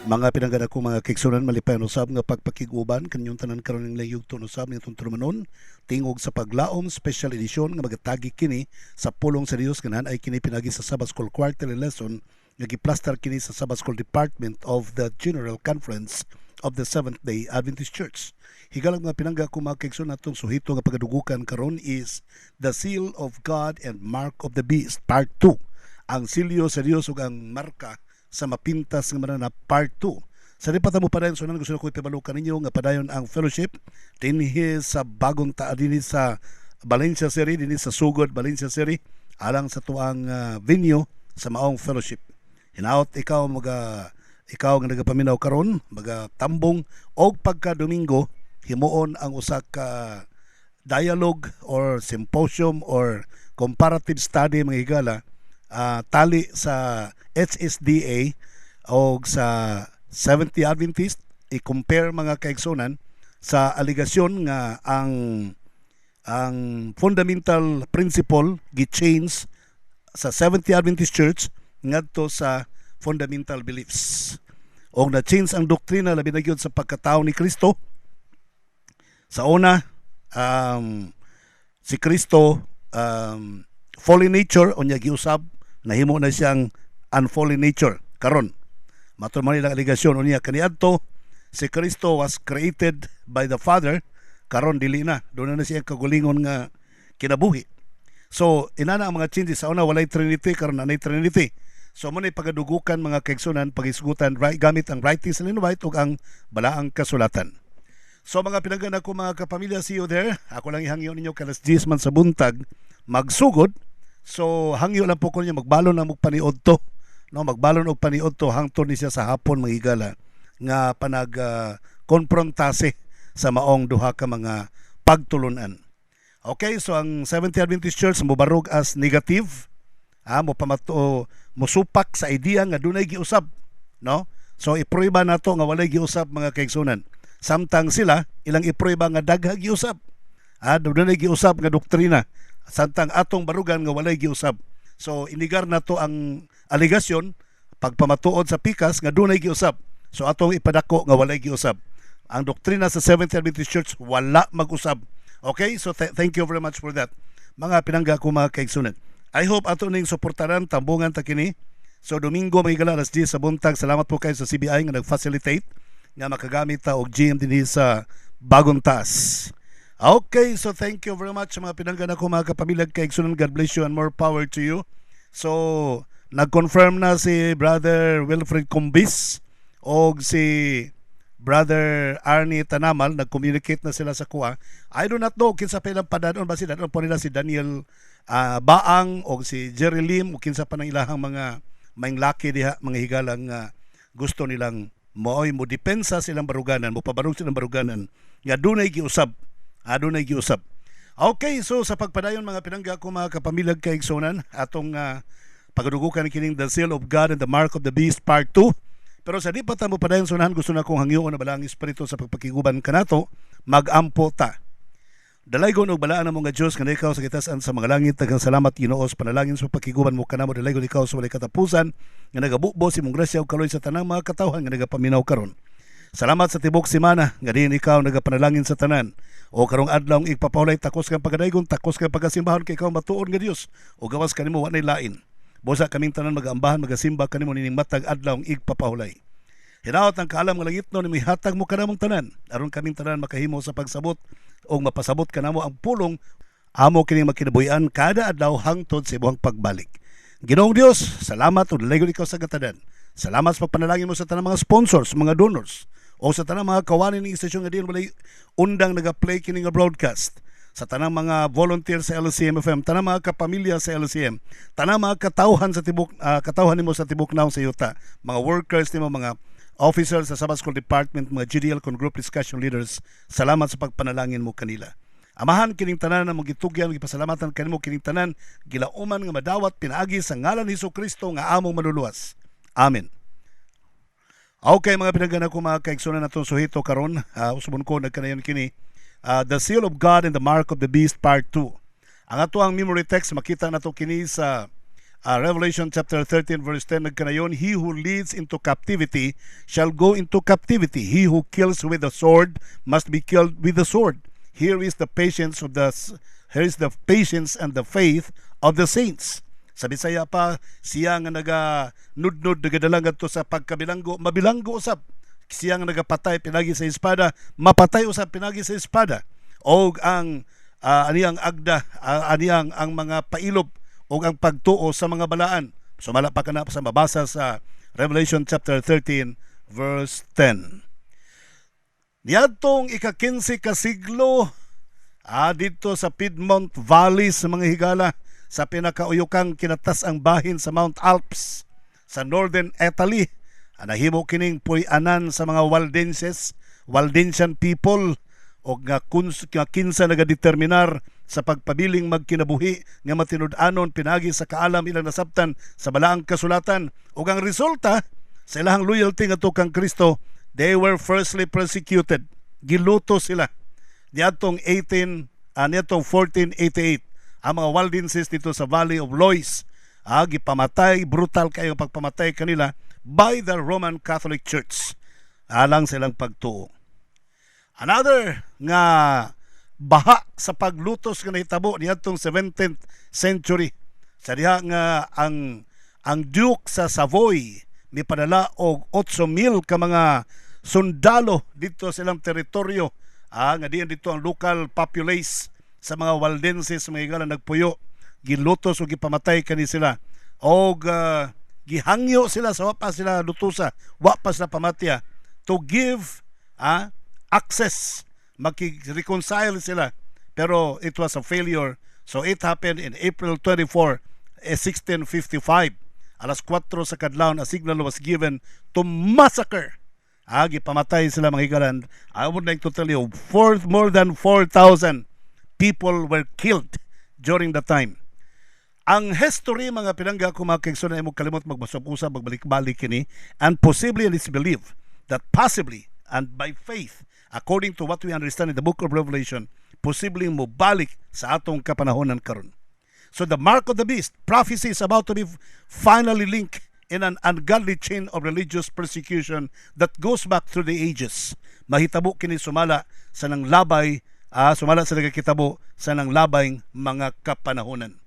Mga pinanggana ko mga kiksunan malipayon usab nga pagpakiguban kanyong tanan karon ng layog to usab ng tumanon tingog sa paglaom special edition nga magatagi kini sa pulong sa Dios ganahan ay kini pinagi sa Sabbath School quarterly lesson nga giplaster kini sa Sabbath School Department of the General Conference of the Seventh-day Adventist Church. Higalang mga pinangga ko mga kiksunan natong suhito nga pagadugukan karon is the Seal of God and Mark of the Beast Part 2. Ang silyo sa Dios ug ang marka sa mapintas nga manana part 2. Sa di pa mo padayon sunan gusto ko ipabalukan ninyo nga padayon ang fellowship dinhi sa bagong dinhi sa Valencia City, dinhi sa Sugod Valencia City alang sa tuang venue sa maong fellowship. Hinaot ikaw nga nagapaminaw karon tambong og pagka Domingo himuon ang usa ka dialogue or symposium or comparative study mga higala tali sa HSDA o sa 70 Adventist i-compare mga kaigsunan sa aligasyon nga ang fundamental principle gi-change sa 70 Adventist Church ngadto sa fundamental beliefs o na-change ang doktrina labi na gyud sa pagkatao ni Kristo. Sa una si Kristo fallen nature unya giusab nahimo na siyang unfallen nature karon matud man ilang aligasyon unya kaniadto si Kristo was created by the Father karon dili na doon na siya kagulingon nga kinabuhi. So inana ang mga changes sa una walay Trinity karon nanay Trinity. So mo ni pagadugukan mga kaigsunan pagisgutan gamit ang writings sa White ug ang balaang kasulatan. So mga pinagana ko mga kapamilya, see you there. Ako lang ihangyo ninyo kalas 10 man sa buntag magsugod. So hangyo lang po ko niya magbalon na magpaniod to. No, magbalon og paniod to hangtod ni siya sa hapon magigala nga panag konfrontase sa maong duha ka mga pagtulunan. Okay, so ang Seventh-day Adventist Church mobarog as negative, mosupak sa idea nga dunay giusab, no? So iprueba nato nga walay giusab mga kaigsunan. Samtang sila ilang iprueba nga dagha giusab. Dunay giusab nga doktrina. Samtang atong barugan nga walay giusab. So inigar nato ang aligasyon pagpamatuod sa pikas nga dunay giusab. So atong ipadako nga walay giusab. Ang doktrina sa Seventh-day Adventist Church wala mag-usab. Okay? So thank you very much for that. Mga pinangga ko mga kaigsunan. I hope ato ning suportaran tambungan ta kini. So Domingo magigala alas 10 sa buntag. Salamat po kayo sa CBI nga nag-facilitate nga makagamit ta og GM dinhi sa Bagong Taas. Okay, so thank you very much mga pinanggan ako mga kapamilag kaigsunan. God bless you and more power to you. So nag-confirm na si Brother Wilfred Cumbis o si Brother Arnie Tanamal, nag-communicate na sila sa kuha. I do not know kinsa pa ilang padadon ba sila po nila si Daniel Baang o si Jerry Lim o kinsa pa ng ilahang mga laki diha mga higalang gusto nilang mo depensa silang baruganan, mo pabarog silang baruganan nga dunay giusab. Adunay giusab. Okay, so sa pagpadayon mga pinangga ko mga kapamilag kaigsunan atong pagadugukan kining the Seal of God and the Mark of the Beast Part 2. Pero sa di pa ta mo padayon sunahan gusto na kong hangyoon na balang espiritu sa pagpakiguban kanato magampo ta. Dalaygon og balaan mo nga Dios nga ikaw sa kitasan sa mga langit tagang salamat Ginoo sa panalangin sa pagkiguban mo kanamo dalaygon ikaw sa walay katapusan nga nagabubo si mong grasya ug kaloy sa tanang mga katawhan nga nagapaminaw karon. Salamat sa tibok semana nga diin ikaw nagapanalangin sa tanan. O karong adlaw igpapahulay takos kang pagdaygon, takos kang pagasimbahan kay ikaw matuod nga Dios o gawas kanimo wa nay lain. Busa kaming tanan magambahan magasimba kanimo nining matag adlaw igpapahulay. Hinaot ang kaalam nga langitnon ni mihatag mo kanamong tanan aron kaming tanan makahimo sa pagsabot o mapasabot kanamo ang pulong amo kining makinabuhi-an kada adlaw hangtod sa ibuang pagbalik. Ginoong Dios, salamat ug dalaygon ikaw sa katanan. Salamat sa pagpanalangin mo sa tanang mga sponsors, mga donors, o sa tanang mga kawanin ng istasyon nga diin walay undang naga-play kini nga broadcast. Sa tanang mga volunteer sa LCM FM, tanang mga kapamilya sa LCM, tanang mga katawhan sa tibok katawhan nimo sa tibok naong sa yuta, mga workers nimo, mga officers sa Sabbath School Department, mga GDL con group discussion leaders, salamat sa pagpanalangin mo kanila. Amahan kining tanan na magitugyan gipasalamatan kanimo kining tanan gilauman nga madawat pinaagi sa ngalan ni Jesucristo nga among manluluwas. Amen. Okay mga pinagana ko mga kaigsunan natong suhito karon usbon ko nagkanayon kini the Seal of God and the Mark of the Beast Part 2. Ang ato ang memory text makita nato kini sa Revelation chapter 13 verse 10 nagkanayon, he who leads into captivity shall go into captivity. He who kills with the sword must be killed with the sword. Here is the patience and the faith of the saints. Sa Bisaya pa, siya nga naga-nudnud, nagadalang to sa pagkabilanggo, mabilanggo usab. Siya nga nagapatay pinagi sa espada, mapatay usab pinagi sa espada. O ang aniyang agda, aniyang ang mga pailob o ang pagtuo sa mga balaan. Sumala pa ka na sa mabasa sa Revelation chapter 13 verse 10. Niadtong ika-15 ka siglo, dito sa Piedmont Valley sa mga higala, sa pinakauyukang kinatas ang bahin sa Mount Alps sa Northern Italy, nahimo kining puy-anan sa mga Waldensian people o nga kinsa nagadeterminar sa pagpabiling magkinabuhi nga matinud-anon pinagi sa kaalam ilang nasabtan sa balaang kasulatan. Ug ang resulta sa ilahang loyalty ngadto kang Kristo, they were firstly persecuted. Giluto sila. Niadtong 1488 ang mga Waldenses dito sa Valley of Lois, gipamatay, brutal kayo pagpamatay kanila by the Roman Catholic Church alang silang pagtuo. Another nga baha sa paglutos nga nahitabo niadtong 17th century, sa diha nga ang Duke sa Savoy ni padala og 8,000 ka mga sundalo dito sa ilang teritoryo, nga diyan dito ang local populace sa mga Waldenses, mga higala nagpuyo, gilutos o gipamatay kani sila o gihangyo sila sa wapa sila lutusa, wapa sila pamatya to give access, maki-reconcile sila, pero it was a failure. So it happened in April 24, 1655. Alas 4 sa kadlawon, a signal was given to massacre. Gipamatay sila mga higalan. I would like to tell you, more than 4,000 people were killed during the time. Ang history, mga pinangga ko mga kaigsona, ay mo kalimot magbasap-usap, magbalik-balik kini, and possibly it is believed that possibly and by faith, according to what we understand in the book of Revelation, possibly mo balik sa atong kapanahonan karon. So the mark of the beast, prophecy is about to be finally linked in an ungodly chain of religious persecution that goes back through the ages. Mahitabo kini sumala sa nang labay, sumala sa nagakitabo sa nang labayng mga kapanahonan.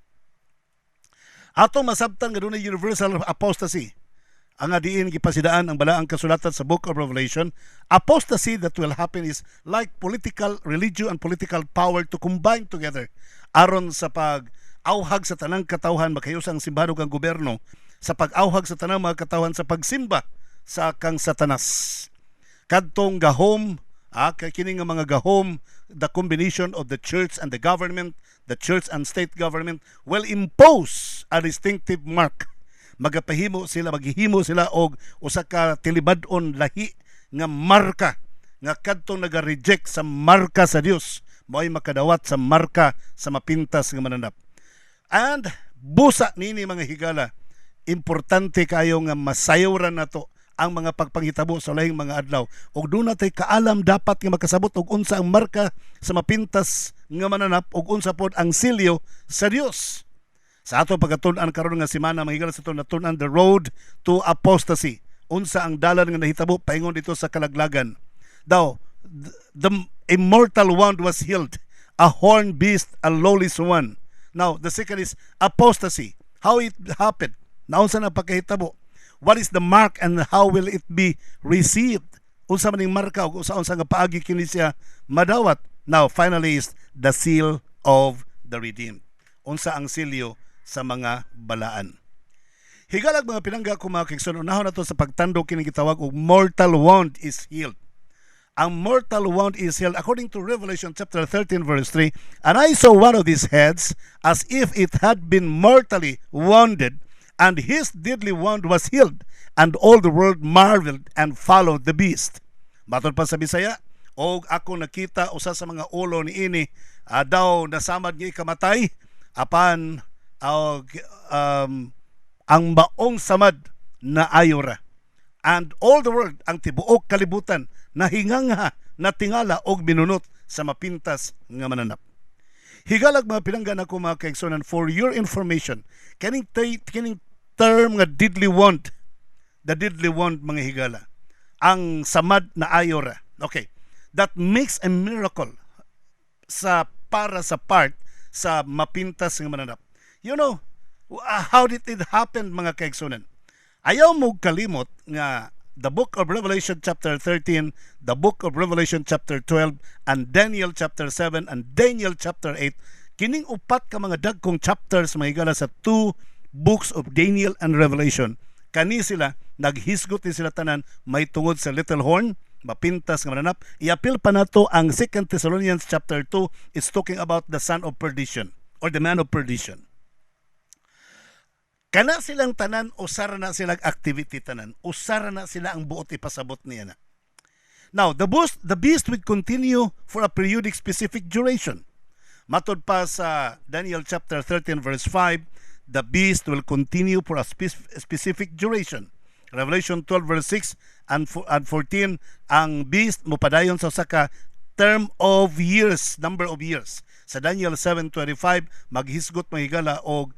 Atong masabtan nga dunay universal apostasy, ang adiin gipasidaan ang balaang kasulatan sa book of Revelation. Apostasy that will happen is like political, religion and political power to combine together aron sa pag-auhag sa tanang katawhan, makayusang simbado kang gobyerno sa pag-auhag sa tanang mga katawhan sa pagsimba sa kang Satanas. Kadtong gahom, kining nga mga gahom, the combination of the church and the government, the church and state government will impose a distinctive mark. Maghimo sila og usa ka tilibad-on lahi nga marka nga kadtong naga-reject sa marka sa Dios, mo'y makadawat sa marka sa mapintas nga mananap. And busa nini mga higala, importante kayo nga masayuran nato ang mga pagpanghitabo sa lahing mga adlaw, og doon natay kaalam dapat nga makasabot og unsa ang marka sa mapintas nga mananap og unsa pod ang silyo sa Dios. Sa ato pagkatun-an karon nga semana, mga higala, sa ato natun-an the road to apostasy, unsa ang dalan nga nahitabo paingon dito sa kalaglagan. Daw the immortal one was healed, a horned beast, a lawless one. Now the second is apostasy, how it happened, naunsa na pagkahitabo, what is the mark and how will it be received, unsa man ning marka ug unsa nga paagi kini siya madawat. Now finally is the seal of the redeemed, unsa ang silyo sa mga balaan. Higalag mga pinangga ko mga kigson, unahon nato sa pagtandog kini gitawag og mortal wound is healed. Ang mortal wound is healed according to Revelation chapter 13 verse 3. And I saw one of these heads as if it had been mortally wounded, and his deadly wound was healed, and all the world marveled and followed the beast. Matod pa sa Bisaya, og ako nakita usa sa mga ulo ni ini, daw nasamad nga ikamatay apan ang maong samad na ayora. And all the world, ang tibuok kalibutan, nahingangha, natingala og minunot sa mapintas nga mananap. Higalag mga pinanggan ako mga kaigsunan, for your information, kaning term nga deadly wound, the deadly wound mga higala, ang samad na ayora. Okay, that makes a miracle para sa part sa mapintas ng mananap. You know, how did it happen mga kaigsunan? Ayaw mo kalimot nga the book of Revelation chapter 13, the book of Revelation chapter 12, and Daniel chapter 7, and Daniel chapter 8, kining upat ka mga dagkong chapters mga higala sa two books of Daniel and Revelation. Kani sila, naghisgot ni sila tanan, may tungod sa little horn, mapintas nga mananap. Iapil pa nato ang 2 Thessalonians chapter 2, it's talking about the son of perdition, or the man of perdition. Kana silang tanan, usara na silang activity tanan. Usara na sila ang buot ipasabot niya na. Now, the beast will continue for a periodic specific duration. Matod pa sa Daniel chapter 13 verse 5, the beast will continue for a specific duration. Revelation 12 verse 6 and 14, ang beast mupadayon sa saka term of years, number of years. Sa Daniel 7:25, maghisgot mahigala og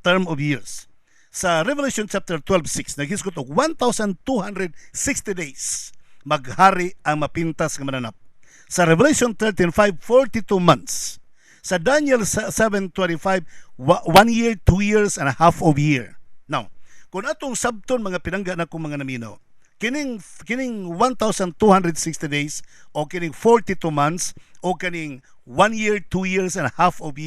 term of years. Sa Revelation chapter 12:6, naghisgot og 1,260 days maghari ang mapintas nga mananap. Sa Revelation 13:5, 42 months. Sa Daniel 7:25, 1 year, 2 years, and a half of year. Now, kung atong sabton mga pinangga na kong mga naminaw, kining 1,260 days, o kining 42 months, o kining 1 year, 2 years, and a half of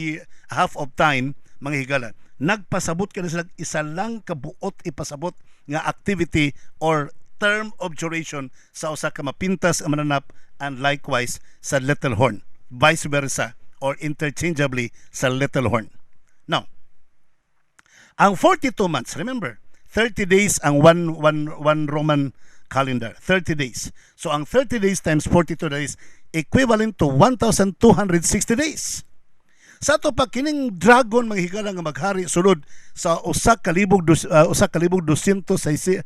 time, mga higala, nagpasabot ka na sila isa lang kabuot ipasabot nga activity or term of duration sa usa ka mapintas ang mananap, and likewise sa little horn, vice versa or interchangeably sa little horn. Now, ang 42 months, remember, 30 days ang one Roman calendar, 30 days. So ang 30 days times 42 days equivalent to 1,260 days. Sa ato pa kining dragon mga higala nga maghari sulod sa usa ka libog 260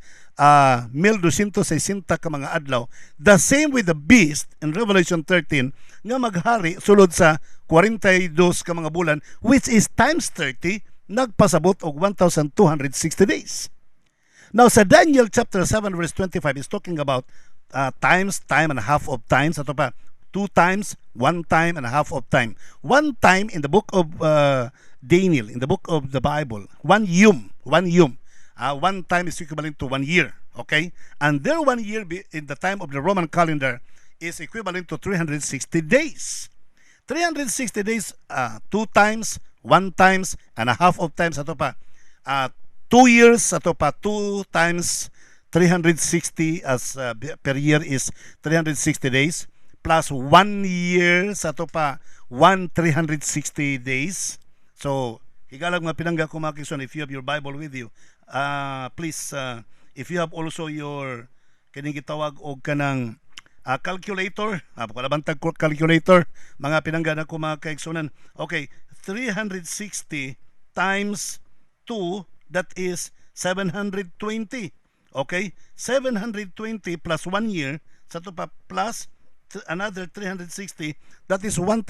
ka mga adlaw. The same with the beast in Revelation 13 nga maghari sulod sa 42 ka mga bulan, which is times 30, nagpasabot og 1,260 days. Now sa Daniel chapter 7 verse 25 is talking about time and a half of times. Ato pa 2 times, 1 time, and a half of time. 1 time in the book of Daniel, in the book of the Bible, 1 yom. 1 time is equivalent to 1 year, okay? And their 1 year in the time of the Roman calendar is equivalent to 360 days. 360 days, 2 times, 1 times, and a half of times. Ato pa, 2 years, ato pa 2 times 360 as per year is 360 days. Plus 1 year sa to pa 360 days. So higalag mga pinangga ko mga kigsunan, if you have your Bible with you, please if you have also your kining gitawag og kanang calculator, kalabantag calculator, mga pinangga na ko mga kigsunan. Okay, 360 times 2, that is 720. Okay, 720 plus 1 year sa to pa plus another 360, that is 1,080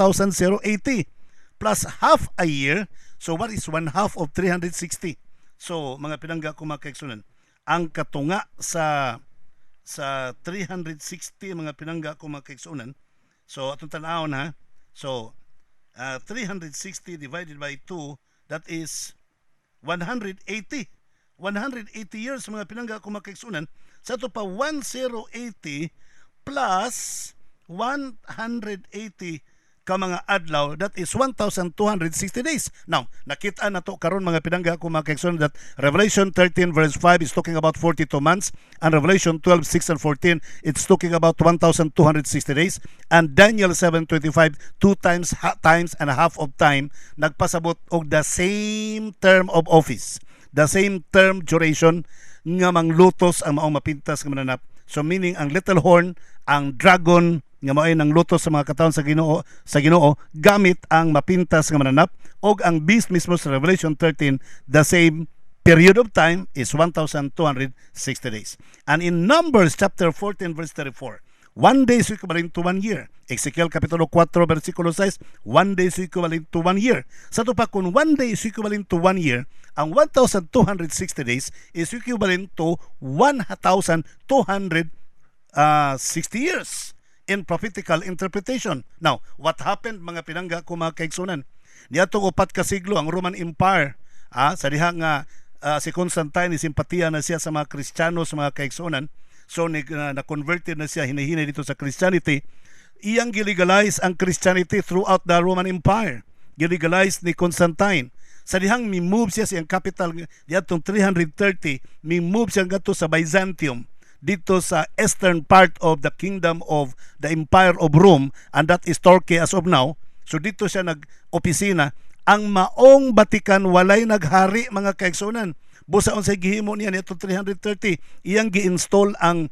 plus half a year. So what is 1/2 of 360? So mga pinangga ko mga kaigsunan, ang katunga sa 360 mga pinangga ko mga kaigsunan, so atong tan-awon ha, so 360 divided by 2, that is 180 years mga pinangga ko mga kaigsunan. Sa ito pa 1080 plus 180 ka mga adlaw, that is 1,260 days. Now, nakita na to karon mga pinangga ko mga kaigsunan that Revelation 13 verse 5 is talking about 42 months, and Revelation 12, 6 and 14 it's talking about 1,260 days, and Daniel 7:25 2 times and a half of time nagpasabot og the same term of office, the same term duration nga manglutos ang maong mapintas nga mananap. So meaning ang little horn, ang dragon nga mao'y nang lutos sa mga katawon sa Ginoo gamit ang mapintas nga mananap, og ang beast mismo sa Revelation 13, the same period of time is 1,260 days. And in Numbers chapter 14 verse 34, One day is equivalent to 1 year. Ezekiel Kapitulo 4, versikulo 6, 1 day is equivalent to 1 year. Sa ito pa, kung 1 day is equivalent to 1 year, ang 1,260 days is equivalent to 1,260 years in prophetical interpretation. Now, what happened mga pinangga ko mga kaigsunan? Niyatong 4 ka siglo ang Roman Empire, sa diha nga si Constantine simpatiya na siya sa mga Kristiyano sa mga kaigsunan. So na-converted na siya hinahinay dito sa Christianity. Iyang gilegalize ang Christianity throughout the Roman Empire. Gilegalize ni Constantine. Sa dihang mi-move siya sa iyang capital diyatong 330, mi-move siya ngadto sa Byzantium, dito sa eastern part of the kingdom of the Empire of Rome, and that is Turkey as of now. So dito siya nag-opisina. Ang maong Vatican walay naghari mga kaigsunan. Busa unsay gihimo niya nito 330, iyang gi-install ang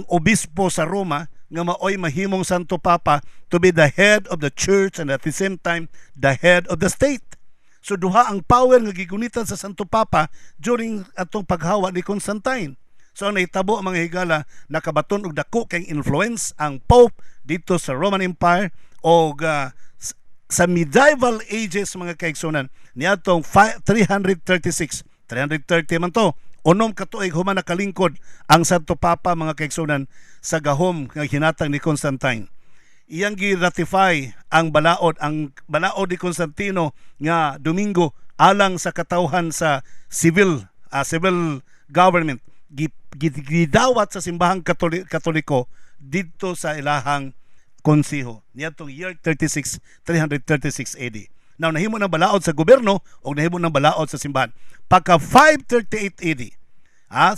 obispo sa Roma nga maoy mahimong Santo Papa to be the head of the church and at the same time the head of the state. So duha ang power nga gigunitan sa Santo Papa during atong paghawa ni Constantine. So nahitabo mga higala, nakabaton og dako kay influence ang Pope dito sa Roman Empire o sa medieval ages mga kaigsunan niadtong 330 man to. Unom katuig human nakalingkod ang Santo Papa mga kaigsunan sa gahom nga hinatang ni Constantine. Iyang gi-ratify ang balaod ni Constantino nga Domingo alang sa katawhan sa civil government. Gidawat sa simbahang Katoliko dito sa ilahang konsiho niadtong year 336 AD. Now nahimo ng balaod sa gobyerno o nahimo ng balaod sa simbahan. Pagka 538 AD,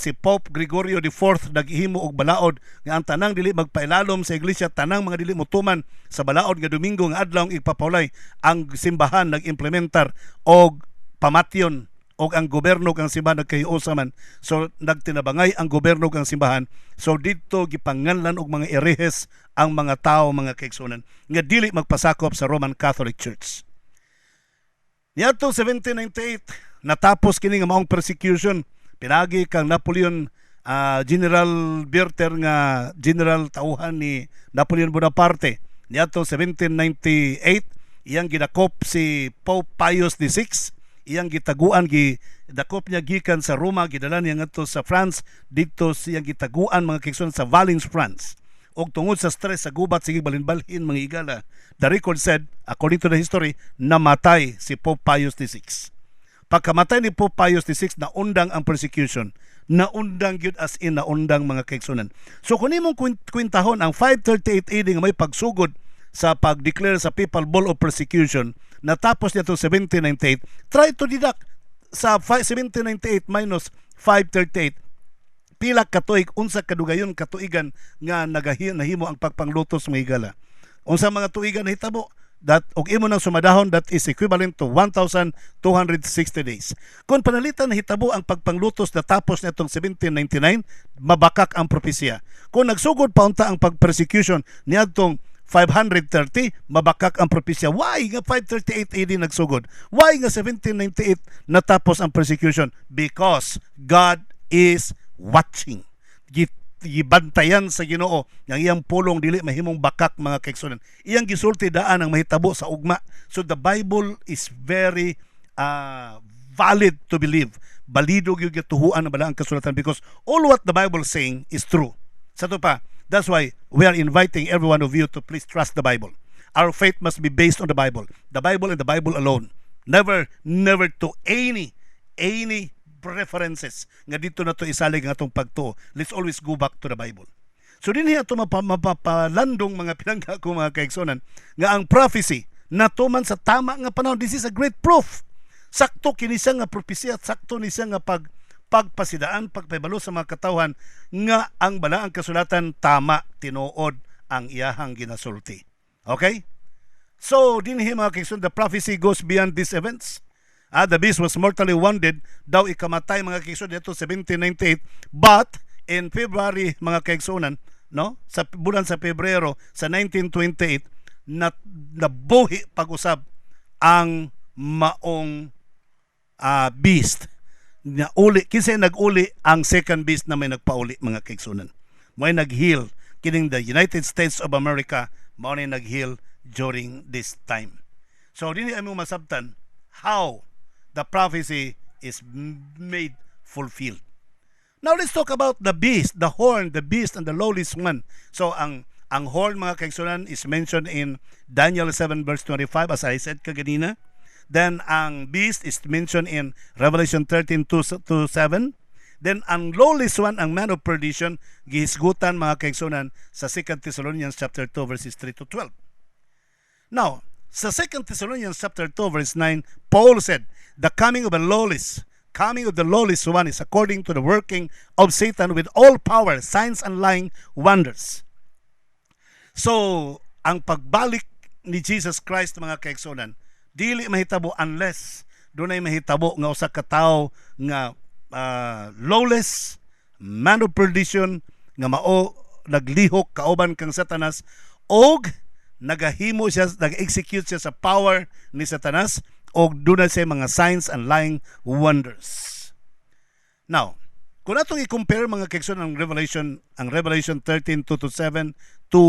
si Pope Gregorio IV naghimo og balaod nga ang tanang dili magpailalom sa iglesia, tanang mga dili motuman sa balaod nga Domingo nga adlaw ipapawlay, ang simbahan nag-implementar og pamatyon og ang gobyerno kang simbahan nagkahiusaman. So nagtinabangay ang gobyerno kang simbahan. So dito gipanganlan og mga erehes ang mga tao mga kaigsunan nga dili magpasakop sa Roman Catholic Church. Niadtong 1798 natapos kini nga maong persecution pinagi kang Napoleon, General Berter nga general tauhan ni Napoleon Bonaparte. Niadtong 1798 iyang gidakop si Pope Pius VI, iyang gitaguan gidakop niya gikan sa Roma, gidala niya ngadto sa France, dito siyang gitaguan mga kaigsunan sa Valence, France. Og tungod sa stress sa gubat sige balinbalhin mga higala, the record said according to the history namatay si Pope Pius VI. Pagkamatay ni Pope Pius VI naundang ang persecution, naundang gyud as in naundang mga kaigsunan. So kung imong kwintahon ang 538 AD nga may pagsugod sa pag-declare sa Papal Bull of Persecution, natapos niya to 1798, try to deduct sa 1798 minus 538 pila katuig, unsa kadugayon katuigan nga nahimo ang pagpanglutos mga higala. Unsa mga tuigan nahitabo that og imo nang sumadahon, that is equivalent to 1,260 days. Kung panalitan nahitabo ang pagpanglutos natapos nitong 1799, mabakak ang propesya. Kung nagsugod pa unta ang pagpersecution niadtong 530, mabakak ang propesya. Why nga 538 AD nagsugod? Why nga 1798 natapos ang persecution? Because God is watching. Gibantayan sa Ginoo yang iyang pulong dili mahimong bakak mga kaigsunan. Iyang gisulti daan ang mahitabo sa ugma. So the Bible is very valid to believe. Balido gyud gituhuan ang balaang kasulatan because all what the Bible is saying is true. Sa to pa, that's why we are inviting every one of you to please trust the Bible. Our faith must be based on the Bible and the Bible alone. Never to any references nga dito na to isalig nga atong pagtuo. Let's always go back to the Bible. So dinhi ato mapalandong mga pinangga ko mga kaigsunan nga ang prophecy natuman sa tama nga panahon. This is a great proof. Sakto kini siya nga propesya, sakto ni siya nga pagpasidaan, pagpahibalo sa mga katawhan nga ang balaang kasulatan tama tinuod ang iyahang ginasulti. Okay? So dinhi mga kaigsunan, the prophecy goes beyond these events. The beast was mortally wounded, daw ikamatay mga kaigsunan dito 1798, but in February mga kaigsunan, no, sa bulan sa Pebrero sa 1928 nabuhi pag-usab ang maong beast. Kinsa nag-uli ang second beast na may nagpauli mga kaigsunan. May nag-heal. kining the United States of America mao ni naghil during this time. So dinhi amo masabtan how the prophecy is made fulfilled. Now let's talk about the beast, the horn, the beast, and the lawless one. So ang horn, mga kaigsunan, is mentioned in Daniel 7 verse 25, as I said kaganina. Then ang beast is mentioned in Revelation 13 to 7. Then ang lawless one, ang man of perdition, gihisgutan, mga kaigsunan, sa 2 Thessalonians chapter 2 verses 3 to 12. Now, sa 2 Thessalonians chapter 2 verse 9, Paul said, the coming of the lawless one is according to the working of Satan with all power, signs, and lying wonders. So, ang pagbalik ni Jesus Christ, mga kaigsunan, dili mahitabo unless dunay mahitabo nga usa ka tawo nga lawless, man of perdition, nga mao naglihok kauban kang Satanas, og nagahimo siya, nag-execute siya sa power ni Satanas, og dunay siya mga signs and lying wonders. Now, kung atong i-compare, mga kaigsunan, ang Revelation 13 2 to 7 to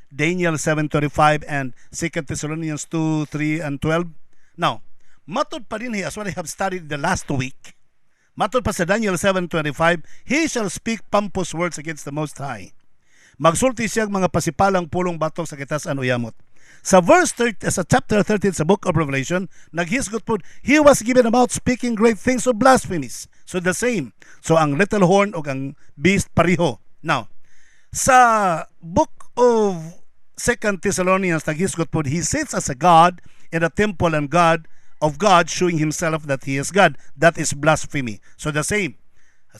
Daniel 7:25 and 2 Thessalonians 2, 3, and 12. Now, matod pa rin as what I have studied the last week, matod pa sa Daniel 7:25, he shall speak pompous words against the Most High. Magsulti siyang mga pasipalang pulong batok sa kitasan o yamot. Sa chapter 13 sa book of Revelation, naghisgot po, he was given about speaking great things of blasphemies. So the same. So ang little horn o ang beast pariho. Now, sa book of 2 Thessalonians, naghisgot po, he sits as a God in a temple and God of God, showing himself that he is God. That is blasphemy. So the same.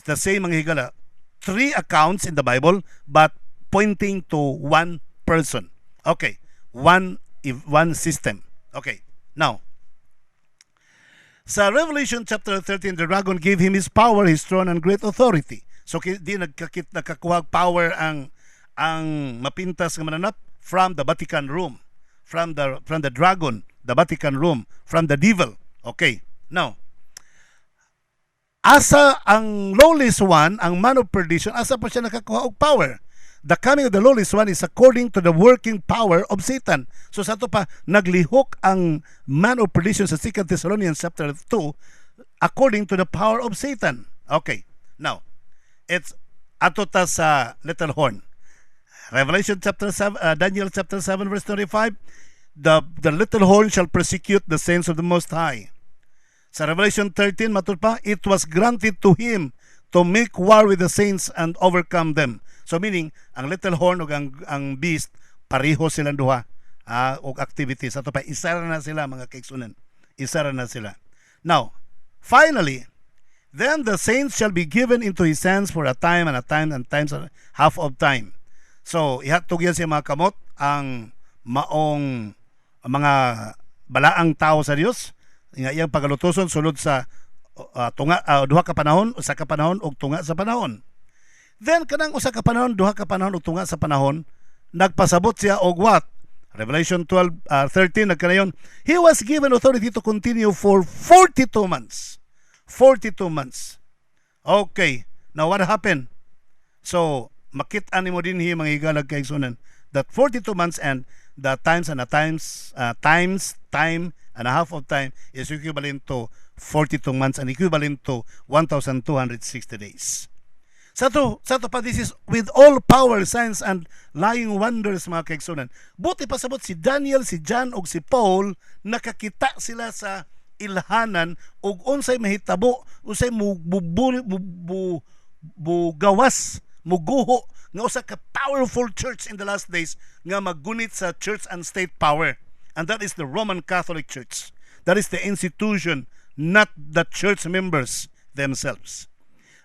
The same, mga higala. 3 accounts in the Bible, but pointing to one person. Okay. One system. Okay. Now, sa Revelation chapter 13, the dragon gave him his power, his throne, and great authority. So di nakakuha power ang mapintas nga mananap from the Vatican room, from the dragon, the Vatican room, from the devil. Okay. Now, asa ang lawless one, ang man of perdition, asa pa siya nakakuha og power? The coming of the lawless one is according to the working power of Satan. So sa ito pa, naglihok ang man of perdition sa 2 Thessalonians chapter 2 according to the power of Satan. Okay. Now, it's ato ta sa little horn. Revelation chapter 7, Daniel chapter 7 verse 25, the little horn shall persecute the saints of the Most High. Sa Revelation 13, matud pa, it was granted to him to make war with the saints and overcome them. So meaning, ang little horn o ang beast, pareho silang duha og activities. Ato pa, isara na sila, mga kaigsunan. Isara na sila. Now, finally, then the saints shall be given into his hands for a time and times and half of time. So, ihatog yan siya mga kamot, ang maong mga balaang tao sa Dios, nga iyang pagalutuson sulod sa duha ka panahon, usa ka panahon ug tunga sa panahon. Then kanang usa ka panahon, duha ka panahon ug tunga sa panahon, nagpasabot siya og what? Revelation 13 nagkanayon, he was given authority to continue for 42 months. 42 months. Okay. Now what happened? So, makit-an nimo dinhi mga higalag kaigsunan that 42 months and the times and time and a half of time is equivalent to 42 months and equivalent to 1,260 days. Sa to pa, this is with all power, signs, and lying wonders, mga kaigsunan. Buti pasabot si Daniel, si John, ug si Paul, nakakita sila sa ilhanan ug unsay mahitabo, unsay gawas, muguho, nga usa ka powerful church in the last days nga maggunit sa church and state power. And that is the Roman Catholic Church. That is the institution, not the church members themselves.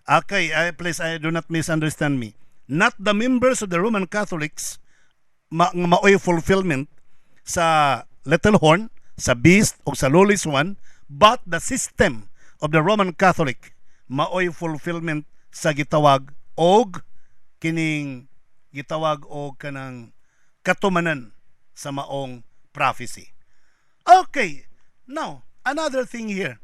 Okay, please, do not misunderstand me. Not the members of the Roman Catholics maoy fulfillment sa little horn, sa beast, o sa lawless one, but the system of the Roman Catholic maoy fulfillment sa gitawag og kining gitawag og kanang katumanan sa maong prophecy. Okay, now, another thing here.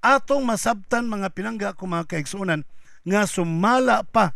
Atong masabtan, mga pinangga ko, mga kaigsunan, nga sumala pa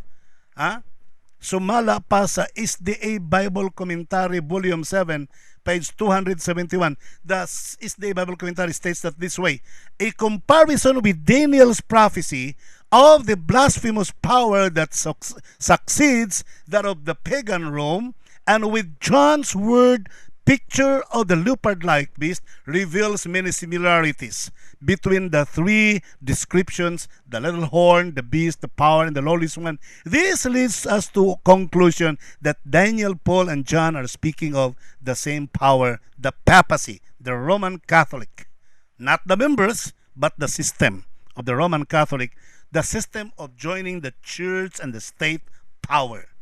sumala pa sa SDA Bible Commentary Volume 7, page 271. The SDA Bible Commentary states that this way: a comparison with Daniel's prophecy of the blasphemous power that succeeds that of the pagan Rome, and with John's word picture of the leopard-like beast, reveals many similarities between the three descriptions: the little horn, the beast, the power, and the lawless one. This leads us to conclusion that Daniel, Paul, and John are speaking of the same power, the papacy, the Roman Catholic. Not the members, but the system of the Roman Catholic, the system of joining the church and the state power.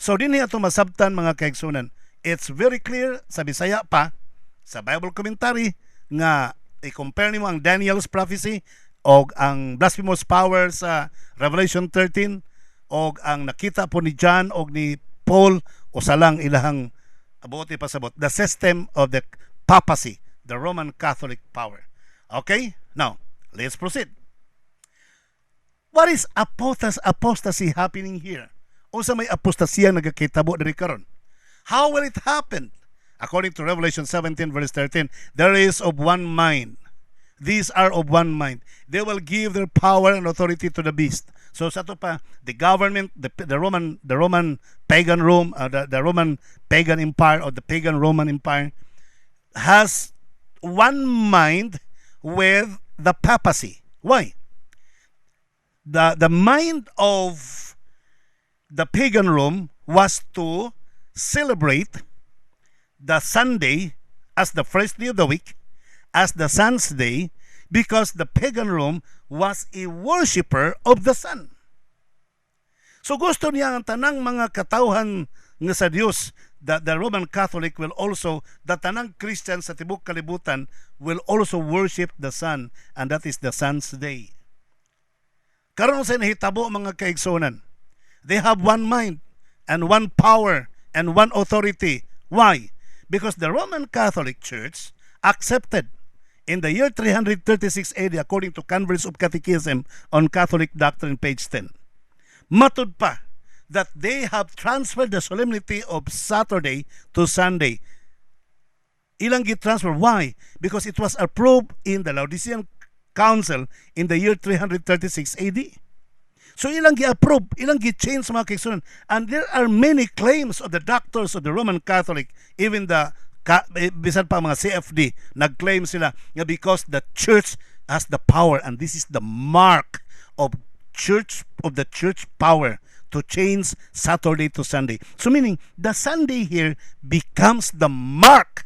So din niya ito masabtan, mga kaigsunan. It's very clear sa Bisaya pa, sa Bible commentary, nga i-compare nimo ang Daniel's prophecy o ang blasphemous power sa Revelation 13 o ang nakita po ni John o ni Paul o salang ilahang abuti pasabot. The system of the papacy, the Roman Catholic power. Okay? Now, let's proceed. What is apostasy happening here? O sa may apostasya nagakitabo diri karon? How will it happen? According to Revelation 17 verse 13, there is of one mind. These are of one mind. They will give their power and authority to the beast. So sa to pa, the government, the Roman pagan Rome, the Roman pagan empire or the pagan Roman empire has one mind with the papacy. Why? The mind of the pagan Rome was to celebrate the Sunday as the first day of the week, as the sun's day, because the pagan Rome was a worshipper of the sun. So gusto niya ang tanang mga katawhan nga sa Dios, the Roman Catholic will also, the tanang Christian sa tibok kalibutan will also worship the sun, and that is the sun's day. Karon sa nahitabo, mga kaigsonan, they have one mind and one power and one authority. Why? Because the Roman Catholic Church accepted in the year 336 AD, according to Converts of Catechism on Catholic Doctrine, page 10, matud pa that they have transferred the solemnity of Saturday to Sunday. Ilang gi-transfer? Why? Because it was approved in the Laodicean Council in the year 336 AD. So ilang gi-approve, ilang gi-change, mga kaigsunan. And there are many claims of the doctors of the Roman Catholic, even the bisan pa mga CFD, nag-claim sila nga because the church has the power, and this is the mark of the church power to change Saturday to Sunday. So meaning, the Sunday here becomes the mark.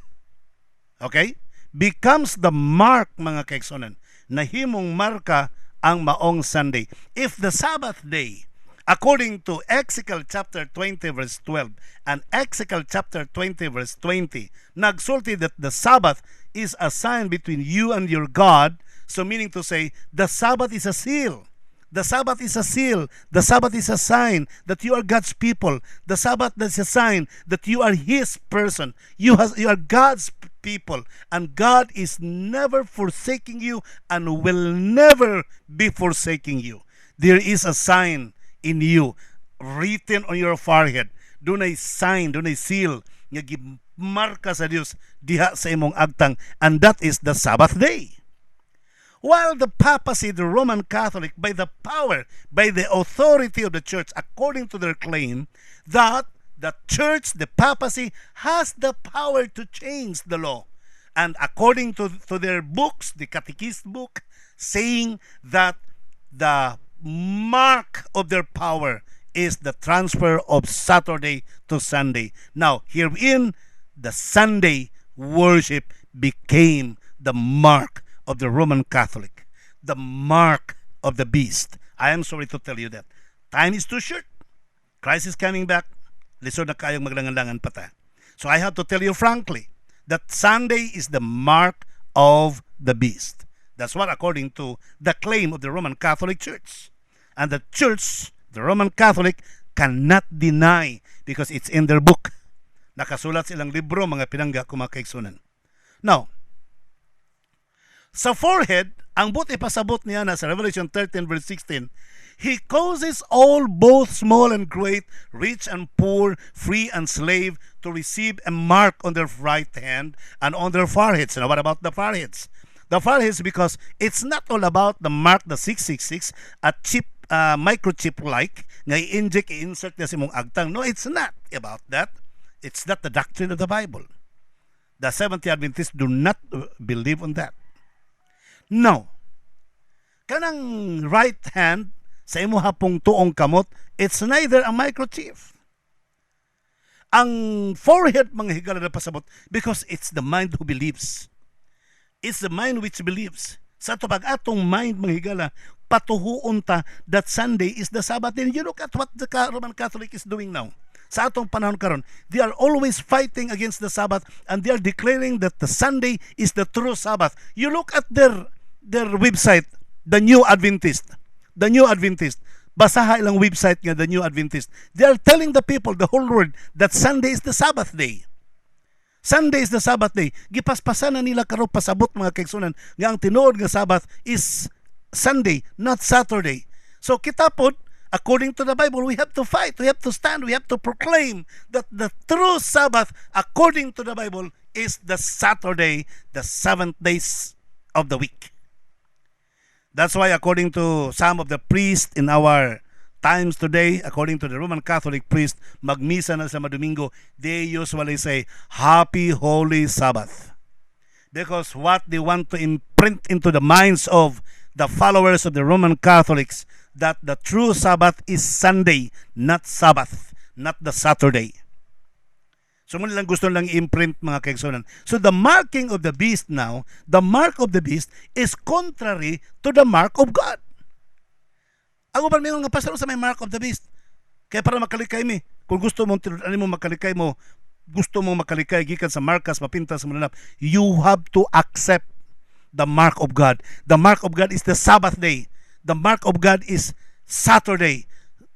Okay? Becomes the mark, mga kaigsunan. Nahimong marka ang maong Sunday. If the Sabbath day, according to Ezekiel chapter 20 verse 12 and Ezekiel chapter 20 verse 20, nagsulti that the Sabbath is a sign between you and your God, so meaning to say, the Sabbath is a seal. The Sabbath is a seal. The Sabbath is a sign that you are God's people. The Sabbath is a sign that you are His person. You are God's people, and God is never forsaking you and will never be forsaking you. There is a sign in you written on your forehead. Dunay sign, dunay seal nga gimarka sa Dios diha sa imong agtang, and that is the Sabbath day. While the papacy, the Roman Catholic, by the power, by the authority of the church, according to their claim, that the church, the papacy, has the power to change the law. And according to their books, the catechist book, saying that the mark of their power is the transfer of Saturday to Sunday. Now, herein, the Sunday worship became the mark of the Roman Catholic, the mark of the beast. I am sorry to tell you that. Time is too short. Christ is coming back. Lisod na kayong maglangan-langan pa ta. So I have to tell you frankly that Sunday is the mark of the beast. That's what according to the claim of the Roman Catholic Church. And the church, the Roman Catholic, cannot deny because it's in their book. Nakasulat silang libro, mga pinangga kumakaigsunan. Now, sa forehead, ang buti pasabot niya na sa Revelation 13 verse 16, He causes all, both small and great, rich and poor, free and slave, to receive a mark on their right hand and on their foreheads. Now, what about the foreheads? The foreheads, because it's not all about the mark, the 666, a chip, microchip like, nga i-inject, i-insert na si mong agtang. No, it's not about that. It's not the doctrine of the Bible. The Seventh-day Adventists do not believe on that. No. Kanang right hand, sa imo hapong tuong kamot, it's neither a microchip. Ang forehead, mga higala na pasabot, because it's the mind who believes. It's the mind which believes. Sa ito pag atong mind, mga higala, patuhuon ta that Sunday is the Sabbath. And you look at what the Roman Catholic is doing now. Sa atong panahon karon, they are always fighting against the Sabbath, and they are declaring that the Sunday is the true Sabbath. You look at their website, the New Adventist. The New Adventist. Basaha ilang website nga, the New Adventist. They are telling the people, the whole world, that Sunday is the Sabbath day. Sunday is the Sabbath day. Gipaspasan na nila karo pasabot, mga kaigsunan, nga ang tinuod nga Sabbath is Sunday, not Saturday. So kita po, according to the Bible, we have to fight, we have to stand, we have to proclaim that the true Sabbath, according to the Bible, is the Saturday, the 7th days of the week. That's why, according to some of the priests in our times today, according to the Roman Catholic priest, magmisa na sa Domingo, they usually say, Happy Holy Sabbath. Because what they want to imprint into the minds of the followers of the Roman Catholics, that the true Sabbath is Sunday, not Sabbath, not the Saturday. So muna lang gusto lang i-imprint, mga kaigsunan. So the marking of the beast now, the mark of the beast is contrary to the mark of God. Ako ba mayroon nga pastor sa may mark of the beast? Kaya para makalikay mi, kung gusto mong makalikay mo, gusto mong makalikay gikan sa markas, mapintas, mananap, you have to accept the mark of God. The mark of God is the Sabbath day. The mark of God is Saturday.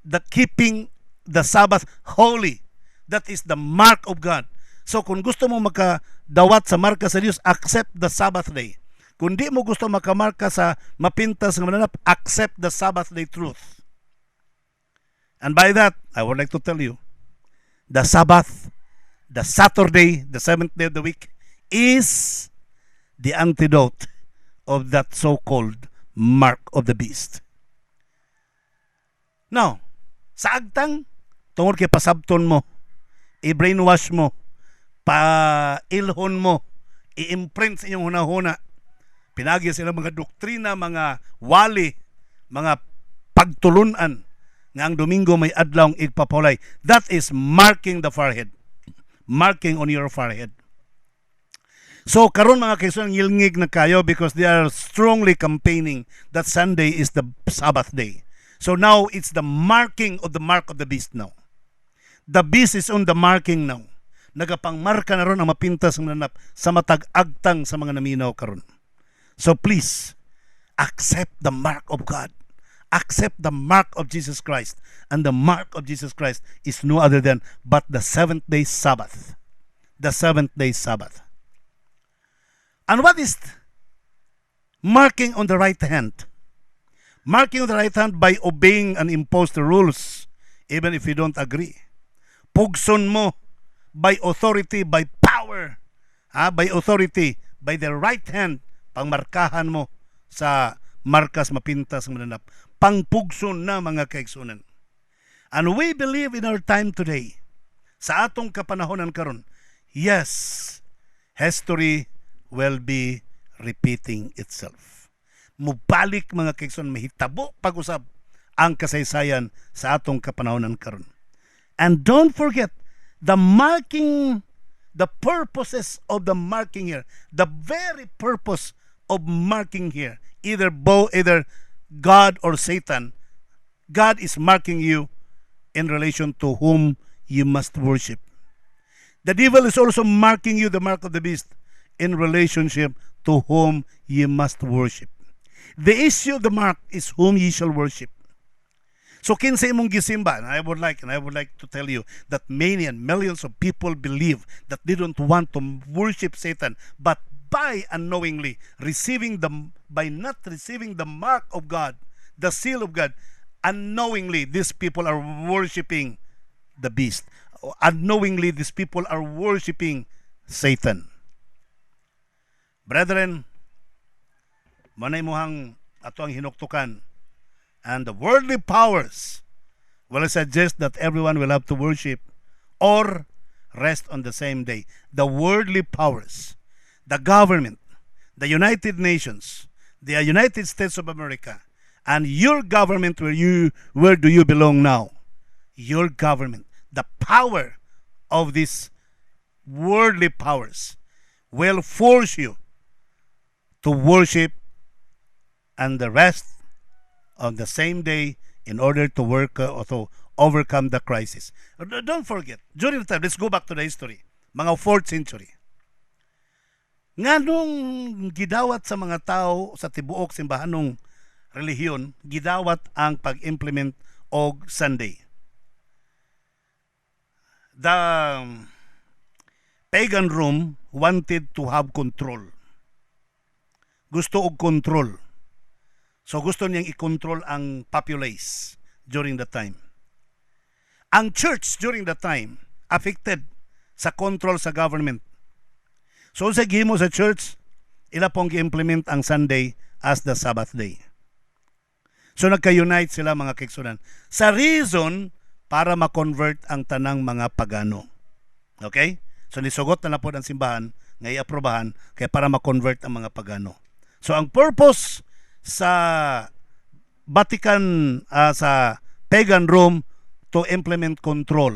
The keeping the Sabbath holy. That is the mark of God. So kung gusto mo makadawat sa marka sa Diyos, accept the Sabbath day. Kung di mo gusto makamarka sa mapintas ng mananap, accept the Sabbath day truth. And by that, I would like to tell you, the Sabbath, the Saturday, the 7th day of the week, is the antidote of that so-called mark of the beast. Now, sa agtang, tungod kay pasabton mo, i-brainwash mo, pa-ilhon mo, i-imprint sa inyong hunahuna, pinagi sila mga doktrina, mga wali, mga pagtulunan, nga ang Domingo may adlawng igpapulay. That is marking the forehead. Marking on your forehead. So karon mga kaigsunan, ngilngig na kayo because they are strongly campaigning that Sunday is the Sabbath day. So now it's the marking of the mark of the beast now. The beast is on the marking now. Nagapangmarka na ron ang mapintas ng nanap sa matag-agtang sa mga naminaw karon. So please, accept the mark of God. Accept the mark of Jesus Christ. And the mark of Jesus Christ is no other than but the 7th day Sabbath. The 7th day Sabbath. And what is marking on the right hand? Marking on the right hand by obeying and impose the rules, even if you don't agree. Pugson mo by authority, by power, by authority, by the right hand, pangmarkahan mo sa markas mapintas mananap. Pangpugson na, mga kaigsunan. And we believe in our time today, sa atong kapanahonan karon, yes, history will be repeating itself. Mubalik, mga kaigsunan, mahitabo pag-usab ang kasaysayan sa atong kapanahonan karon. And don't forget, the marking, the purposes of the marking here, the very purpose of marking here, either God or Satan, God is marking you in relation to whom you must worship. The devil is also marking you, the mark of the beast, in relationship to whom you must worship. The issue of the mark is whom ye shall worship. So kinsa imong gisimba, and I would like to tell you that many and millions of people believe that they don't want to worship Satan, but by unknowingly by not receiving the mark of God, the seal of God, Unknowingly, these people are worshiping the beast. Unknowingly, these people are worshiping Satan. Brethren, manay mohang ato ang hinuktukan. And the worldly powers will suggest that everyone will have to worship or rest on the same day. The worldly powers, the government, the United Nations, the United States of America, and your government, where do you belong now? Your government, the power of these worldly powers will force you to worship and the rest on the same day in order to work or to overcome the crisis. Don't forget, during the time, let's go back to the history, mga 4th century. Nga nung gidawat sa mga tao sa tibuok simbahanong relihiyon, gidawat ang pag-implement og Sunday. The pagan Rome wanted to have control. Gusto og control. So gusto niyang i-control ang populace during the time. Ang church during the time affected sa control sa government. So sa gihimo sa church, ila pong gi-implement ang Sunday as the Sabbath day. So nagka-unite sila mga kaigsunan sa reason para ma-convert ang tanang mga pagano. Okay? So nisugot na po ang simbahan nga i-aprobahan kaya para ma-convert ang mga pagano. So ang purpose sa Vatican, sa pagan Rome, to implement control.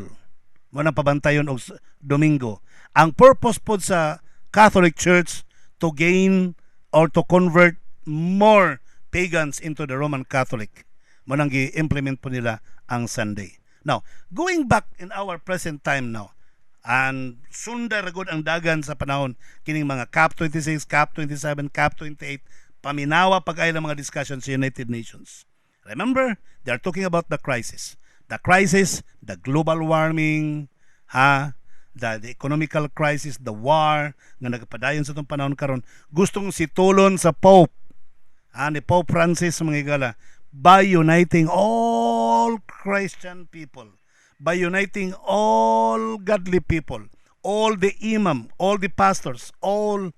Muna pabantayon og Domingo. Ang purpose po sa Catholic Church to gain or to convert more pagans into the Roman Catholic. Munang gi-implement po nila ang Sunday. Now, going back in our present time now, and sundar gud ang dagan sa panahon kining mga COP 26, COP 27, COP 28, paminawa pag-ay ng mga discussions sa United Nations. Remember, they are talking about the crisis. The crisis, the global warming, the economical crisis, the war, nga nagpadayon sa itong panahon karon. Gustong situlon sa Pope, ni Pope Francis, mga igala, by uniting all Christian people, by uniting all godly people, all the imam, all the pastors, all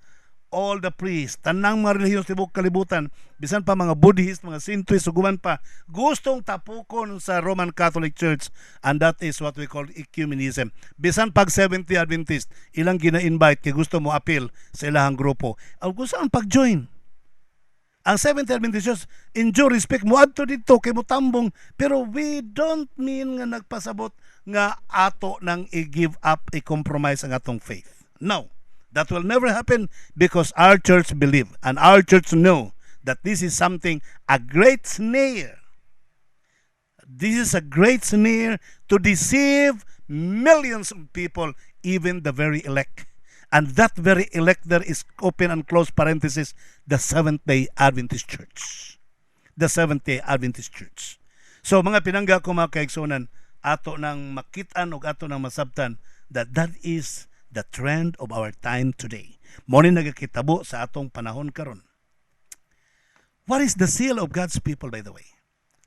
the priests, tanang mga relihiyon sa tibok kalibutan, bisan pa mga Buddhist, mga Sintoist, suguman pa, gustong tapukon sa Roman Catholic Church, and that is what we call ecumenism. Bisan pag 70 Adventist, ilang gina-invite kay gusto mo appeal sa ilahang grupo. Ang gusto ang pag-join. Ang 70 Adventist, in due respect, mo adto dito kay mo tambong, pero we don't mean nga nagpasabot nga ato nang i-give up, i-compromise ang atong faith. No. That will never happen because our church believe and our church know that this is something, a great snare. This is a great snare to deceive millions of people, even the very elect. And that very elect there is open and close parenthesis, the Seventh-day Adventist Church. The Seventh-day Adventist Church. So mga pinangga ko mga kaigsunan, ato nang makitaan o ato nang masabtan that is the trend of our time today. Mao ni nagakitabo sa atong panahon karon. What is the seal of God's people, by the way?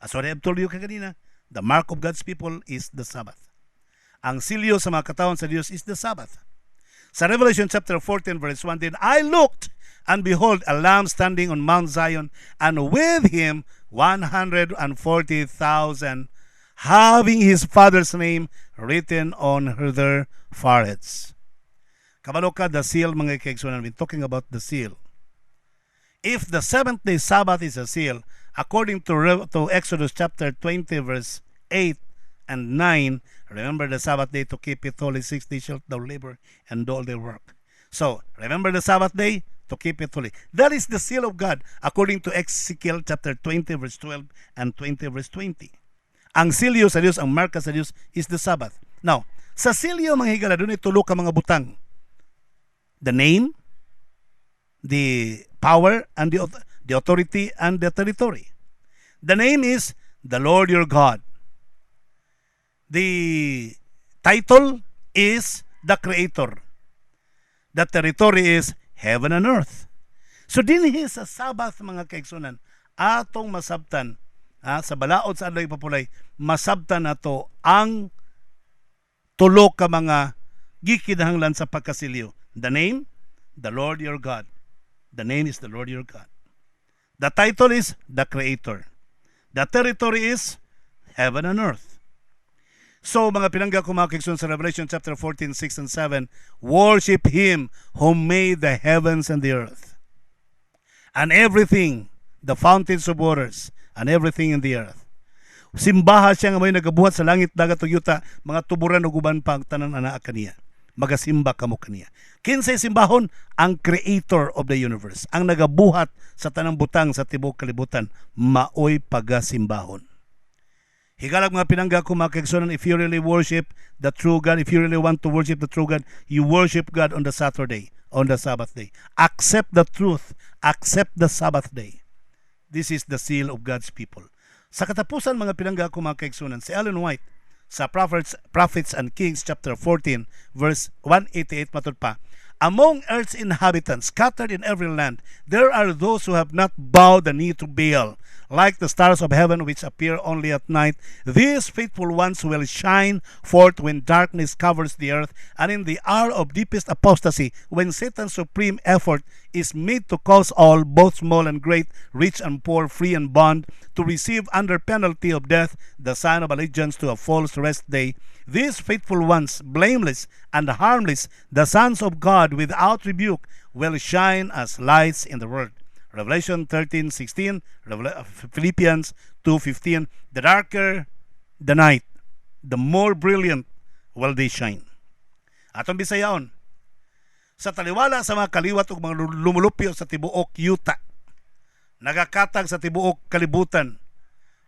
As what I have told you kanina, the mark of God's people is the Sabbath. Ang silyo sa mga katawan sa Diyos is the Sabbath. Sa Revelation chapter 14 verse 1, then I looked, and behold, a lamb standing on Mount Zion, and with him 144,000, having his father's name written on their foreheads. Kabalo ka, the seal, mga kaigsunan. We're talking about the seal. If the seventh-day Sabbath is a seal, according to Exodus chapter 20 verse 8 and 9, remember the Sabbath day to keep it holy. 6 days shalt thou labor and do all thy work. So, remember the Sabbath day to keep it holy. That is the seal of God, according to Ezekiel chapter 20 verse 12 and 20 verse 20. Ang silyo sa Diyos, ang marka sa Diyos is the Sabbath. Now, sa silyo, mga higala, doon itulo ka mga butang. The name, the power, and the authority, and the territory. The name is the Lord your God. The title is the Creator. The territory is heaven and earth. So dinhi sa Sabbath, mga kaigsunan, atong masabtan sa balaod sa adlaw ipapulay, masabtan nato ang tulo ka mga gikinahanglan sa pagkasilyo. The name, the Lord your God. The name is the Lord your God. The title is the Creator. The territory is heaven and earth. So, mga pinangga ko mga kigsun sa Revelation chapter 14, 6 and 7, worship Him who made the heavens and the earth, and everything, the fountains of waters, and everything in the earth. Simbaha siya nga may nagabuhat sa langit, dagat, ug yuta, mga tuburan ug uban pa ang tanan anaa kaniya. Magasimba kamo kaniya. Kinsay simbahon? Ang Creator of the universe. Ang nagabuhat sa tanang butang sa tibuok kalibutan, maoy pagasimbahon. Higalag mga pinangga ko mga kaigsunan, if you really worship the true God, if you really want to worship the true God, you worship God on the Saturday, on the Sabbath day. Accept the truth. Accept the Sabbath day. This is the seal of God's people. Sa katapusan mga pinangga ko mga kaigsunan, si Ellen White sa Prophets and Kings chapter 14 verse 188 matod pa, among earth's inhabitants scattered in every land, there are those who have not bowed the knee to Baal, like the stars of heaven which appear only at night. These faithful ones will shine forth when darkness covers the earth, and in the hour of deepest apostasy, when Satan's supreme effort is made to cause all, both small and great, rich and poor, free and bond, to receive under penalty of death the sign of allegiance to a false rest day. These faithful ones, blameless and harmless, the sons of God without rebuke, will shine as lights in the world. Revelation 13:16, Philippians 2:15. The darker the night, the more brilliant will they shine. Atong Bisayaon, sa taliwala sa mga kaliwat ug mga lumulupyo sa tibuok yuta, nagakatag sa tibuok kalibutan,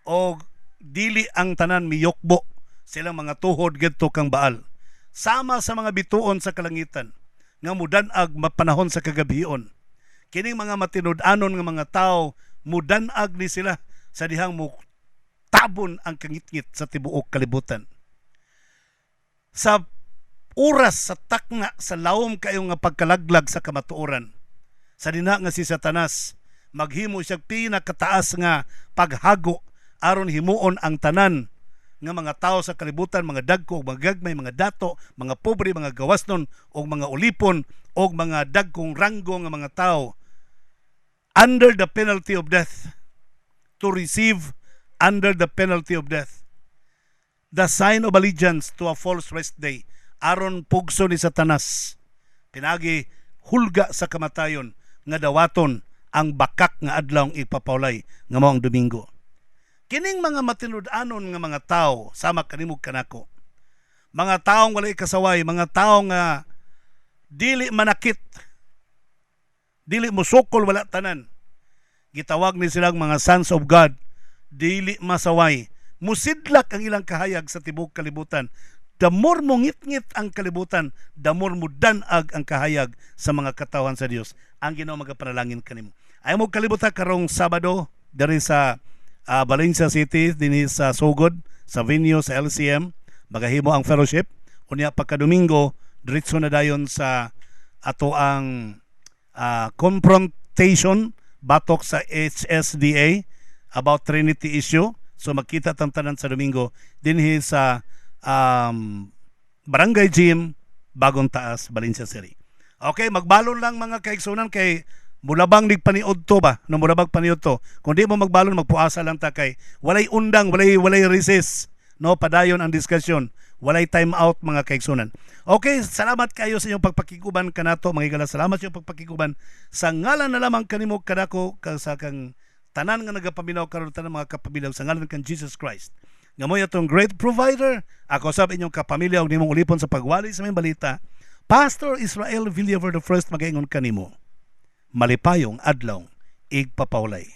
o dili ang tanan miyokbo silang mga tuhod gedto kang Baal, sama sa mga bituon sa kalangitan nga mudan-ag mapanahon sa kagabion. Kining mga matinud-anon nga mga tao, mudan-ag ni sila sa dihang mo tabon ang kangitngit sa tibuok kalibutan. Sa oras, sa takna, sa lawom kayo nga pagkalaglag sa kamatuoran, sa dinha nga si Satanas, maghimo siya pinakataas nga paghago aron himuon ang tanan nga mga tao sa kalibutan, mga dagko, mga gagmay, mga dato, mga pobre, mga gawasnon, o mga ulipon, o mga dagkong ranggo nga mga tao, under the penalty of death, to receive under the penalty of death the sign of allegiance to a false rest day, aron pugso ni Satanas pinagi hulga sa kamatayon nga dawaton ang bakak nga adlaw ipapawlay nga mao ang Domingo. Kining mga matinud-anon nga mga tao, sama kanimo kanako, mga taong walay kasaway, mga taong nga dili manakit, dili musukol, wala tanan, gitawag ni silang mga sons of God, dili masaway, musidlak ang ilang kahayag sa tibuok kalibutan. The more mo ngit-ngit ang kalibutan, the more mo danag ang kahayag sa mga katawan sa Dios. Ang Ginoo magapanalangin kanimo. Ay mo kalibutan karong Sabado diri sa Valencia City, dinhi sa Sugod, sa venue sa LCM, magahimo ang fellowship. Unya pagka Domingo, diretso na dayon sa ato ang confrontation batok sa HSDA about Trinity issue. So magkita tantanan sa Domingo dinhi sa Barangay Gym, Bagong Taas, Valencia City. Okay, magbalon lang mga kaigsunan kay mulabang nig paniud to ba? No mulabag paniud to. Kung di mo magbalon, magpuasa lang ta kay walay undang, walay recess, no, padayon ang diskusyon. Walay time out mga kaigsunan. Okay, salamat kayo sa inyong pagpakiguban kanato, mga igala. Salamat sa inyong pagpakiguban sa ngalan na lamang kanimo kadako sa kang tanan nga nagapaminaw karon tanan mga kapaminaw sa ngalan kan Jesus Christ. Nga mo itong great provider. Ako sab inyong kapamilya og nimong ulipon sa pagwali sa may balita. Pastor Israel Villaver the first magaingon kanimo. Malipayong adlaw igpapawlay.